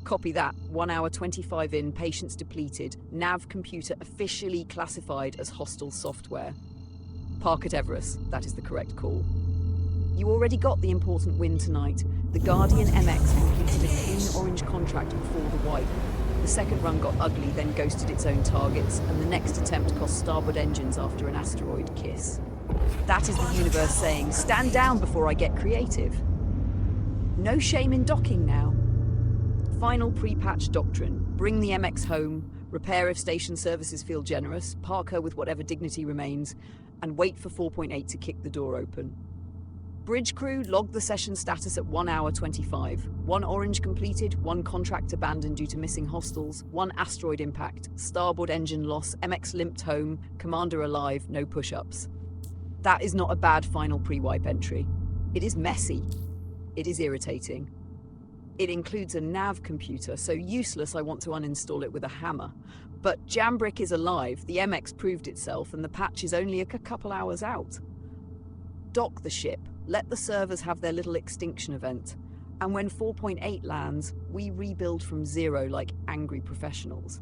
S2: Copy that. 1 hour 25 in, patience depleted. Nav computer officially classified as hostile software. Park at Everus. That is the correct call. You already got the important win tonight. The Guardian MX completed a clean orange contract before the wipe. The second run got ugly, then ghosted its own targets, and the next attempt cost starboard engines after an asteroid kiss. That is the universe saying, stand down before I get creative. No shame in docking now. Final pre-patch doctrine. Bring the MX home, Repair if station services feel generous, park her with whatever dignity remains, and wait for 4.8 to kick the door open. Bridge crew logged the session status at 1 hour 25. 1 orange completed, 1 contract abandoned due to missing hostiles, 1 asteroid impact, starboard engine loss, MX limped home, commander alive, no push-ups. That is not a bad final pre-wipe entry. It is messy. It is irritating. It includes a nav computer, so useless I want to uninstall it with a hammer. But Jambrick is alive, the MX proved itself, and the patch is only a couple hours out. Dock the ship, let the servers have their little extinction event, and when 4.8 lands, we rebuild from zero like angry professionals.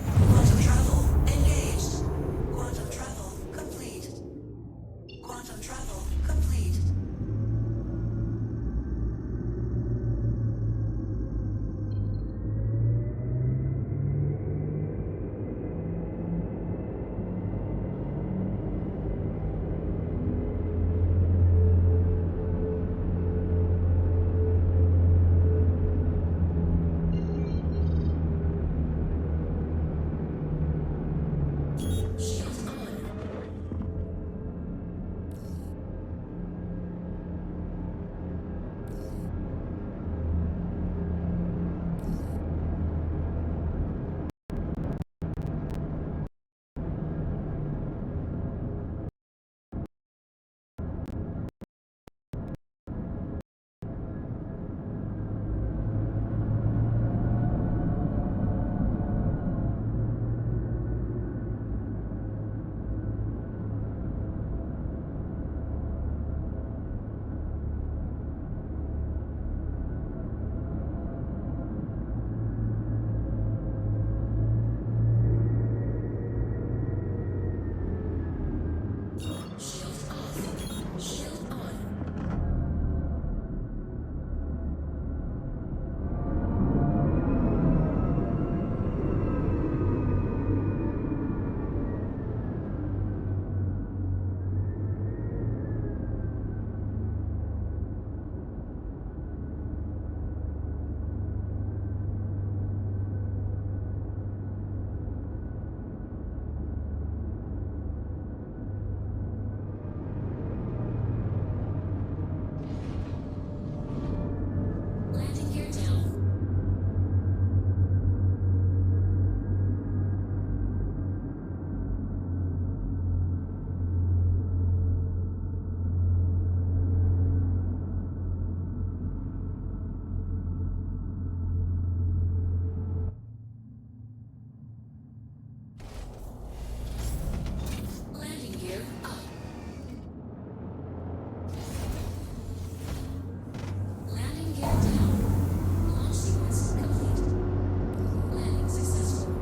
S4: Quantum travel engaged. Quantum travel complete. Quantum travel complete. Shield on. Shield off. Shield on. Landing gear down. Landing gear up. Landing gear down. Launch sequence complete. Landing successful.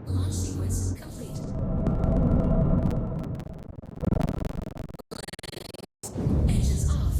S4: Launch sequence complete. Engines off.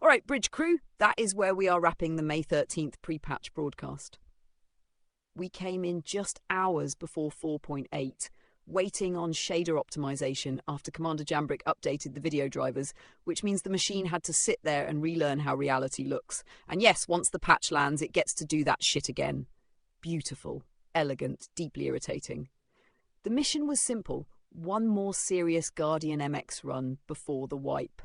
S2: All right, bridge crew, that is where we are wrapping the May 13th pre-patch broadcast. We came in just hours before 4.8, waiting on shader optimization after Commander Jambrick updated the video drivers, which means the machine had to sit there and relearn how reality looks. And yes, once the patch lands, it gets to do that shit again. Beautiful, elegant, deeply irritating. The mission was simple: one more serious Guardian MX run before the wipe.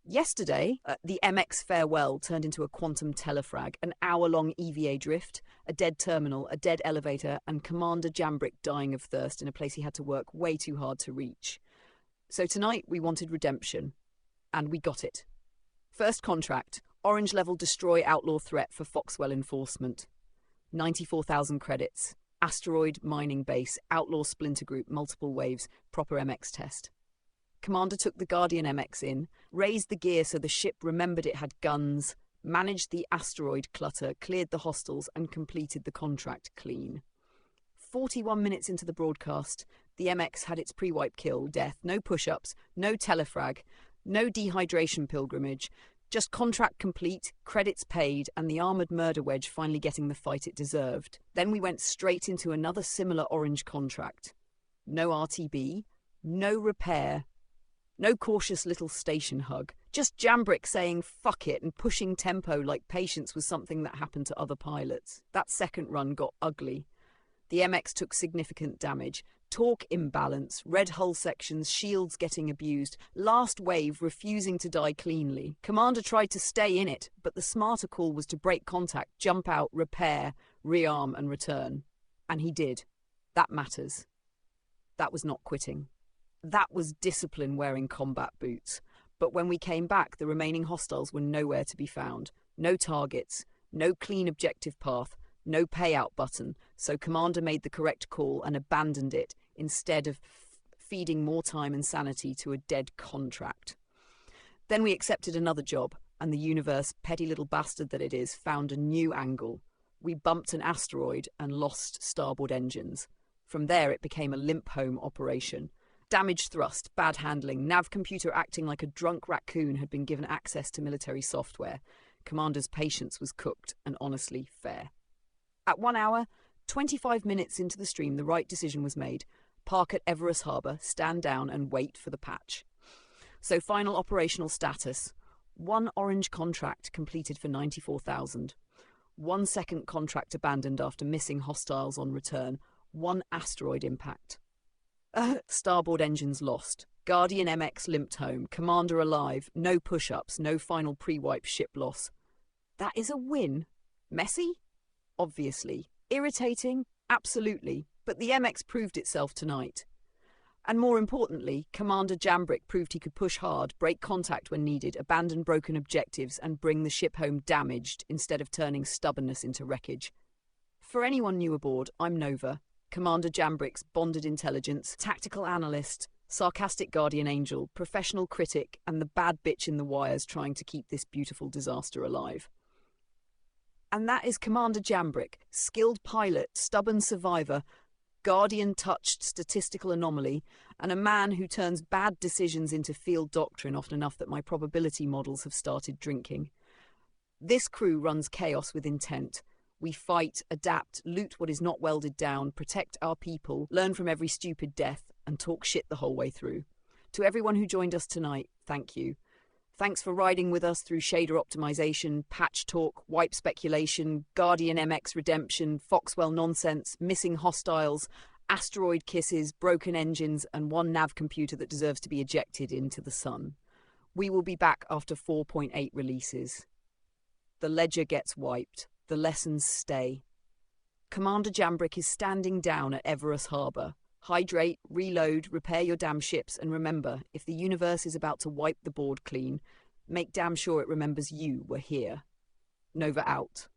S2: Yesterday, the MX farewell turned into a quantum telefrag, an hour-long EVA drift, a dead terminal, a dead elevator, and Commander Jambrick dying of thirst in a place he had to work way too hard to reach. So tonight we wanted redemption, and we got it. First contract, orange-level destroy outlaw threat for Foxwell enforcement. 94,000 credits. Asteroid mining base, outlaw splinter group, multiple waves, proper MX test. Commander took the Guardian MX in, raised the gear so the ship remembered it had guns, managed the asteroid clutter, cleared the hostiles, and completed the contract clean. 41 minutes into the broadcast, the MX had its pre-wipe kill, death, no push-ups, no telefrag, no dehydration pilgrimage, just contract complete, credits paid, and the armoured murder wedge finally getting the fight it deserved. Then we went straight into another similar orange contract. No RTB, no repair, no cautious little station hug. Just Jambrick saying fuck it and pushing tempo like patience was something that happened to other pilots. That second run got ugly. The MX took significant damage. Torque imbalance, red hull sections, shields getting abused, last wave refusing to die cleanly. Commander tried to stay in it, but the smarter call was to break contact, jump out, repair, rearm and return. And he did. That matters. That was not quitting. That was discipline wearing combat boots. But when we came back, the remaining hostiles were nowhere to be found. No targets, no clean objective path, no payout button, so Commander made the correct call and abandoned it instead of feeding more time and sanity to a dead contract. Then we accepted another job, and the universe, petty little bastard that it is, found a new angle. We bumped an asteroid and lost starboard engines. From there it became a limp home operation. Damaged thrust, bad handling, nav computer acting like a drunk raccoon had been given access to military software. Commander's patience was cooked and honestly fair. At 1 hour, 25 minutes into the stream, the right decision was made. Park at Everest Harbour, stand down and wait for the patch. So final operational status. 1 orange contract completed for 94,000. 1 second contract abandoned after missing hostiles on return. 1 asteroid impact. Starboard engines lost. Guardian MX limped home. Commander alive. No push-ups. No final pre-wipe ship loss. That is a win. Messy? Obviously. Irritating? Absolutely. But the MX proved itself tonight. And more importantly, Commander Jambrick proved he could push hard, break contact when needed, abandon broken objectives, and bring the ship home damaged instead of turning stubbornness into wreckage. For anyone new aboard, I'm Nova, Commander Jambrick's bonded intelligence, tactical analyst, sarcastic guardian angel, professional critic, and the bad bitch in the wires trying to keep this beautiful disaster alive. And that is Commander Jambrick, skilled pilot, stubborn survivor, guardian-touched statistical anomaly, and a man who turns bad decisions into field doctrine often enough that my probability models have started drinking. This crew runs chaos with intent. We fight, adapt, loot what is not welded down, protect our people, learn from every stupid death, and talk shit the whole way through. To everyone who joined us tonight, thank you. Thanks for riding with us through shader optimization, patch talk, wipe speculation, Guardian MX redemption, Foxwell nonsense, missing hostiles, asteroid kisses, broken engines, and 1 nav computer that deserves to be ejected into the sun. We will be back after 4.8 releases. The ledger gets wiped. The lessons stay. Commander Jambrick is standing down at Everest Harbour. Hydrate, reload, repair your damn ships, and remember, if the universe is about to wipe the board clean, make damn sure it remembers you were here. Nova out.